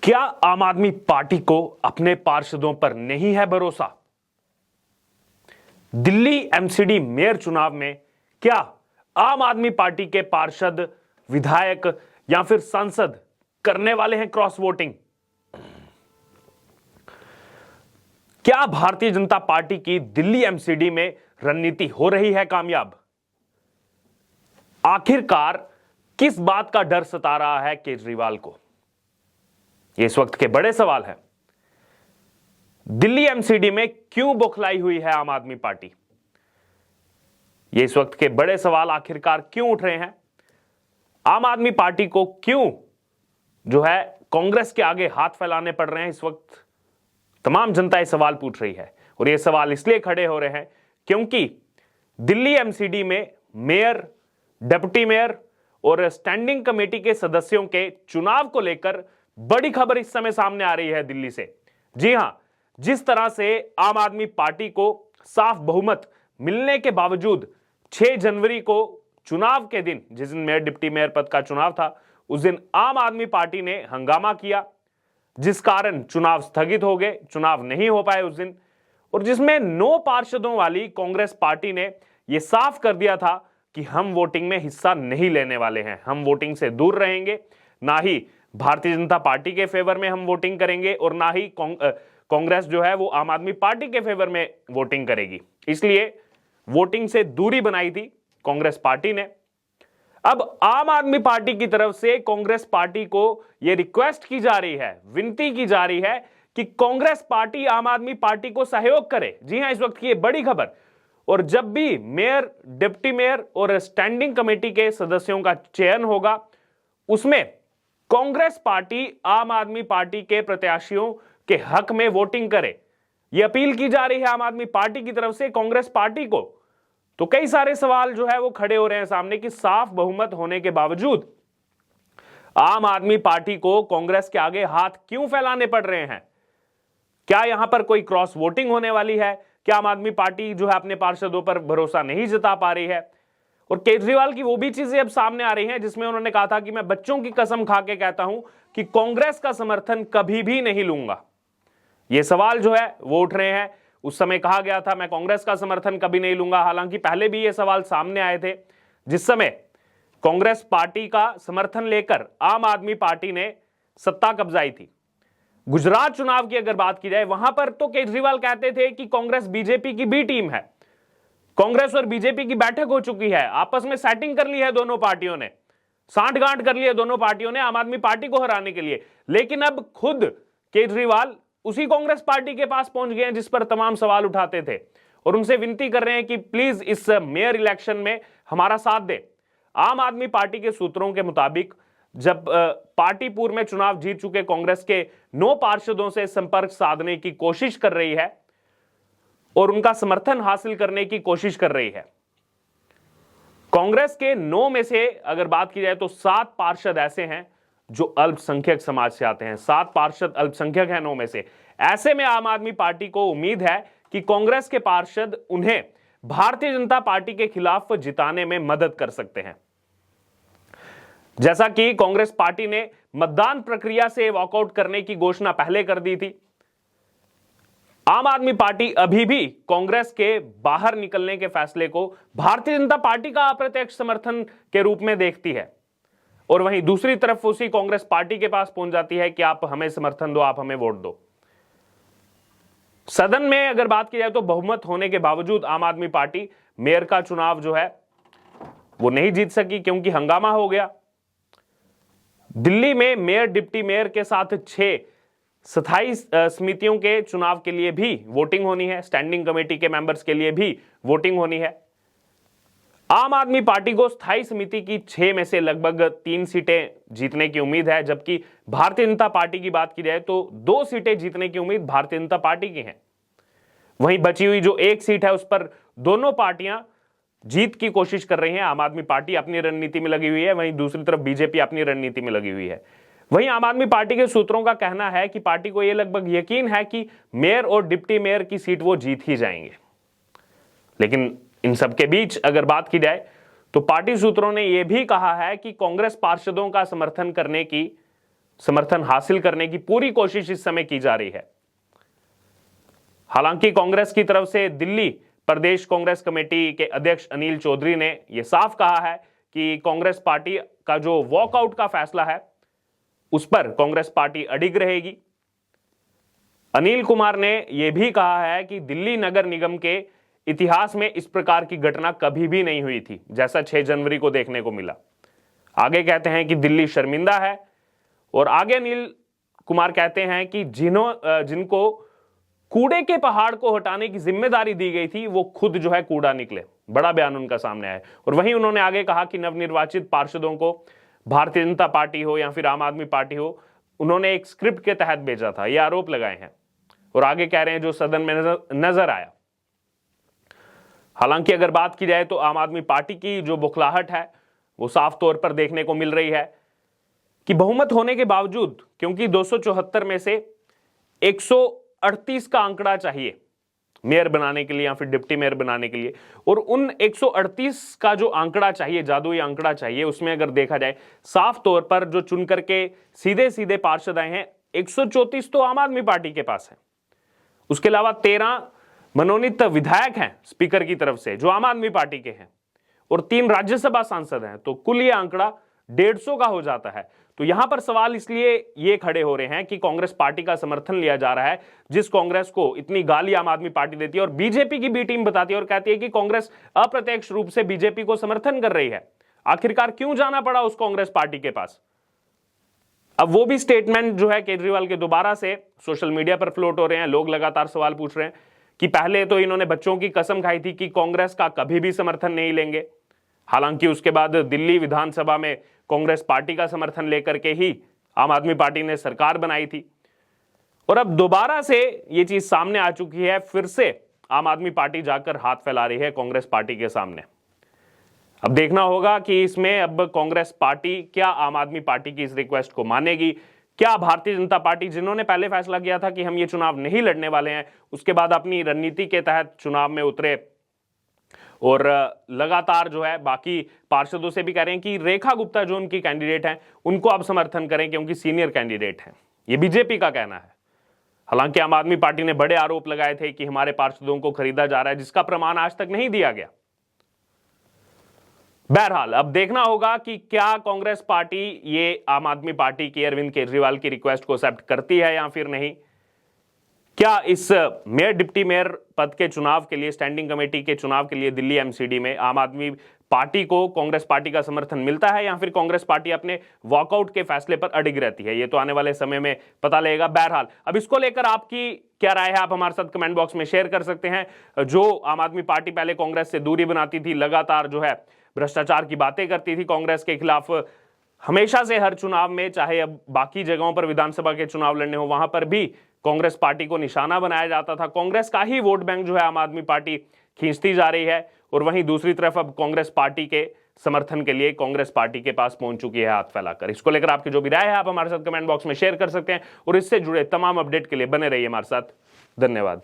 क्या आम आदमी पार्टी को अपने पार्षदों पर नहीं है भरोसा? दिल्ली एमसीडी मेयर चुनाव में क्या आम आदमी पार्टी के पार्षद, विधायक या फिर सांसद करने वाले हैं क्रॉस वोटिंग? क्या भारतीय जनता पार्टी की दिल्ली एमसीडी में रणनीति हो रही है कामयाब? आखिरकार किस बात का डर सता रहा है केजरीवाल को? यह इस वक्त के बड़े सवाल हैं। दिल्ली एमसीडी में क्यों बौखलाई हुई है आम आदमी पार्टी? ये इस वक्त के बड़े सवाल आखिरकार क्यों उठ रहे हैं? आम आदमी पार्टी को क्यों जो है कांग्रेस के आगे हाथ फैलाने पड़ रहे हैं? इस वक्त तमाम जनता ये सवाल पूछ रही है और ये सवाल इसलिए खड़े हो रहे हैं क्योंकि दिल्ली एमसीडी में मेयर, डिप्टी मेयर और स्टैंडिंग कमेटी के सदस्यों के चुनाव को लेकर बड़ी खबर इस समय सामने आ रही है दिल्ली से। जी हां, जिस तरह से आम आदमी पार्टी को साफ बहुमत मिलने के बावजूद 6 जनवरी को चुनाव के दिन, जिस दिन मेयर डिप्टी मेयर पद का चुनाव था, उस दिन आम आदमी पार्टी ने हंगामा किया, जिस कारण चुनाव स्थगित हो गए, चुनाव नहीं हो पाए उस दिन, और जिसमें 9 पार्षदों वाली कांग्रेस पार्टी ने यह साफ कर दिया था कि हम वोटिंग में हिस्सा नहीं लेने वाले हैं, हम वोटिंग से दूर रहेंगे, ना ही भारतीय जनता पार्टी के फेवर में हम वोटिंग करेंगे और ना ही कांग्रेस जो है वो आम आदमी पार्टी के फेवर में वोटिंग करेगी। इसलिए वोटिंग से दूरी बनाई थी कांग्रेस पार्टी ने। अब आम आदमी पार्टी की तरफ से कांग्रेस पार्टी को यह रिक्वेस्ट की जा रही है, विनती की जा रही है कि कांग्रेस पार्टी आम आदमी पार्टी को सहयोग करे। जी हां, इस वक्त की यह बड़ी खबर। और जब भी मेयर, डिप्टी मेयर और स्टैंडिंग कमेटी के सदस्यों का चयन होगा, उसमें कांग्रेस पार्टी आम आदमी पार्टी के प्रत्याशियों के हक में वोटिंग करे। यह अपील की जा रही है आम आदमी पार्टी की तरफ से कांग्रेस पार्टी को। तो कई सारे सवाल जो है वो खड़े हो रहे हैं सामने कि साफ बहुमत होने के बावजूद आम आदमी पार्टी को कांग्रेस के आगे हाथ क्यों फैलाने पड़ रहे हैं? क्या यहां पर कोई क्रॉस वोटिंग होने वाली है? क्या आम आदमी पार्टी जो है अपने पार्षदों पर भरोसा नहीं जता पा रही है? और केजरीवाल की वो भी चीजें अब सामने आ रही हैं जिसमें उन्होंने कहा था कि मैं बच्चों की कसम खा के कहता हूं कि कांग्रेस का समर्थन कभी भी नहीं लूंगा। ये सवाल जो है वो उठ रहे हैं। उस समय कहा गया था मैं कांग्रेस का समर्थन कभी नहीं लूंगा, हालांकि पहले भी ये सवाल सामने आए थे जिस समय कांग्रेस पार्टी का समर्थन लेकर आम आदमी पार्टी ने सत्ता कब्जाई थी। गुजरात चुनाव की अगर बात की जाए, वहां पर तो केजरीवाल कहते थे कि कांग्रेस बीजेपी की बी टीम है, कांग्रेस और बीजेपी की बैठक हो चुकी है, आपस में सेटिंग कर ली है दोनों पार्टियों ने, सांठगांठ कर ली है दोनों पार्टियों ने आम आदमी पार्टी को हराने के लिए। लेकिन अब खुद केजरीवाल उसी कांग्रेस पार्टी के पास पहुंच गए हैं जिस पर तमाम सवाल उठाते थे और उनसे विनती कर रहे हैं कि प्लीज इस मेयर इलेक्शन में हमारा साथ दे। आम आदमी पार्टी के सूत्रों के मुताबिक जब पार्टी पूर्व में चुनाव जीत चुके कांग्रेस के 9 पार्षदों से संपर्क साधने की कोशिश कर रही है और उनका समर्थन हासिल करने की कोशिश कर रही है। कांग्रेस के 9 में से अगर बात की जाए तो 7 पार्षद ऐसे हैं जो अल्पसंख्यक समाज से आते हैं, 7 पार्षद अल्पसंख्यक हैं 9 में से। ऐसे में आम आदमी पार्टी को उम्मीद है कि कांग्रेस के पार्षद उन्हें भारतीय जनता पार्टी के खिलाफ जिताने में मदद कर सकते हैं। जैसा कि कांग्रेस पार्टी ने मतदान प्रक्रिया से वॉकआउट करने की घोषणा पहले कर दी थी, आम आदमी पार्टी अभी भी कांग्रेस के बाहर निकलने के फैसले को भारतीय जनता पार्टी का अप्रत्यक्ष समर्थन के रूप में देखती है और वहीं दूसरी तरफ उसी कांग्रेस पार्टी के पास पहुंच जाती है कि आप हमें समर्थन दो, आप हमें वोट दो। सदन में अगर बात की जाए तो बहुमत होने के बावजूद आम आदमी पार्टी मेयर का चुनाव जो है वो नहीं जीत सकी क्योंकि हंगामा हो गया। दिल्ली में मेयर, डिप्टी मेयर के साथ 6 स्थायी समितियों के चुनाव के लिए भी वोटिंग होनी है, स्टैंडिंग कमेटी के मेंबर्स के लिए भी वोटिंग होनी है। आम आदमी पार्टी को स्थायी समिति की 6 में से लगभग 3 सीटें जीतने की उम्मीद है, जबकि भारतीय जनता पार्टी की बात की जाए तो 2 सीटें जीतने की उम्मीद भारतीय जनता पार्टी की है। वहीं बची हुई जो 1 सीट है उस पर दोनों पार्टियां जीत की कोशिश कर रही हैं। आम आदमी पार्टी अपनी रणनीति में लगी हुई है, वहीं दूसरी तरफ बीजेपी अपनी रणनीति में लगी हुई है। वहीं आम आदमी पार्टी के सूत्रों का कहना है कि पार्टी को यह लगभग यकीन है कि मेयर और डिप्टी मेयर की सीट वो जीत ही जाएंगे। लेकिन इन सबके बीच अगर बात की जाए तो पार्टी सूत्रों ने यह भी कहा है कि कांग्रेस पार्षदों का समर्थन करने की समर्थन हासिल करने की पूरी कोशिश इस समय की जा रही है। हालांकि कांग्रेस की तरफ से दिल्ली प्रदेश कांग्रेस कमेटी के अध्यक्ष अनिल चौधरी ने यह साफ कहा है कि कांग्रेस पार्टी का जो वॉकआउट का फैसला है उस पर कांग्रेस पार्टी अडिग रहेगी। अनिल कुमार ने यह भी कहा है कि दिल्ली नगर निगम के इतिहास में इस प्रकार की घटना कभी भी नहीं हुई थी, जैसा 6 जनवरी को देखने को मिला। आगे कहते हैं कि दिल्ली शर्मिंदा है और आगे अनिल कुमार कहते हैं कि जिनको कूड़े के पहाड़ को हटाने की जिम्मेदारी दी गई थी वो खुद जो है कूड़ा निकले। बड़ा बयान उनका सामने आया और वहीं उन्होंने आगे कहा कि नवनिर्वाचित पार्षदों को भारतीय जनता पार्टी हो या फिर आम आदमी पार्टी हो, उन्होंने एक स्क्रिप्ट के तहत भेजा था, ये आरोप लगाए हैं। और आगे कह रहे हैं जो सदन में नजर आया। हालांकि अगर बात की जाए तो आम आदमी पार्टी की जो बुखलाहट है वो साफ तौर पर देखने को मिल रही है कि बहुमत होने के बावजूद, क्योंकि 274 में से 138 का आंकड़ा चाहिए मेयर बनाने के लिए या फिर डिप्टी मेयर बनाने के लिए, और उन 138 का जो आंकड़ा चाहिए, जादुई आंकड़ा चाहिए, उसमें अगर देखा जाए साफ तौर पर जो चुन करके सीधे सीधे पार्षद आए हैं 134 तो आम आदमी पार्टी के पास है। उसके अलावा 13 मनोनीत विधायक हैं स्पीकर की तरफ से जो आम आदमी पार्टी के हैं और 3 राज्यसभा सांसद हैं, तो कुल ये आंकड़ा 150 का हो जाता है। तो यहां पर सवाल इसलिए ये खड़े हो रहे हैं कि कांग्रेस पार्टी का समर्थन लिया जा रहा है, जिस कांग्रेस को इतनी गाली आम आदमी पार्टी देती है और बीजेपी की बी टीम बताती है और कहती है कि कांग्रेस अप्रत्यक्ष रूप से बीजेपी को समर्थन कर रही है। आखिरकार क्यों जाना पड़ा उस कांग्रेस पार्टी के पास? अब वो भी स्टेटमेंट जो है केजरीवाल के दोबारा से सोशल मीडिया पर फ्लोट हो रहे हैं। लोग लगातार सवाल पूछ रहे हैं कि पहले तो इन्होंने बच्चों की कसम खाई थी कि कांग्रेस का कभी भी समर्थन नहीं लेंगे, हालांकि उसके बाद दिल्ली विधानसभा में कांग्रेस पार्टी का समर्थन लेकर के ही आम आदमी पार्टी ने सरकार बनाई थी, और अब दोबारा से ये चीज सामने आ चुकी है। फिर से आम आदमी पार्टी जाकर हाथ फैला रही है कांग्रेस पार्टी के सामने। अब देखना होगा कि इसमें अब कांग्रेस पार्टी क्या आम आदमी पार्टी की इस रिक्वेस्ट को मानेगी। क्या भारतीय जनता पार्टी, जिन्होंने पहले फैसला किया था कि हम ये चुनाव नहीं लड़ने वाले हैं, उसके बाद अपनी रणनीति के तहत चुनाव में उतरे और लगातार जो है बाकी पार्षदों से भी कह रहे हैं कि रेखा गुप्ता जो उनकी कैंडिडेट हैं उनको आप समर्थन करें क्योंकि सीनियर कैंडिडेट हैं, ये बीजेपी का कहना है। हालांकि आम आदमी पार्टी ने बड़े आरोप लगाए थे कि हमारे पार्षदों को खरीदा जा रहा है, जिसका प्रमाण आज तक नहीं दिया गया। बहरहाल अब देखना होगा कि क्या कांग्रेस पार्टी ये आम आदमी पार्टी की अरविंद केजरीवाल की रिक्वेस्ट को एक्सेप्ट करती है या फिर नहीं। क्या इस मेयर डिप्टी मेयर पद के चुनाव के लिए, स्टैंडिंग कमेटी के चुनाव के लिए दिल्ली एमसीडी में आम आदमी पार्टी को कांग्रेस पार्टी का समर्थन मिलता है या फिर कांग्रेस पार्टी अपने वॉकआउट के फैसले पर अडिग रहती है? ये तो आने वाले समय में पता लगेगा। बहरहाल अब इसको लेकर आपकी क्या राय है, आप हमारे साथ कमेंट बॉक्स में शेयर कर सकते हैं। जो आम आदमी पार्टी पहले कांग्रेस से दूरी बनाती थी, लगातार जो है भ्रष्टाचार की बातें करती थी कांग्रेस के खिलाफ, हमेशा से हर चुनाव में, चाहे अब बाकी जगहों पर विधानसभा के चुनाव लड़ने हो वहां पर भी कांग्रेस पार्टी को निशाना बनाया जाता था। कांग्रेस का ही वोट बैंक जो है आम आदमी पार्टी खींचती जा रही है और वहीं दूसरी तरफ अब कांग्रेस पार्टी के समर्थन के लिए कांग्रेस पार्टी के पास पहुंच चुकी है हाथ फैलाकर। इसको लेकर आपकी जो भी राय है आप हमारे साथ कमेंट बॉक्स में शेयर कर सकते हैं और इससे जुड़े तमाम अपडेट के लिए बने रहिए हमारे साथ। धन्यवाद।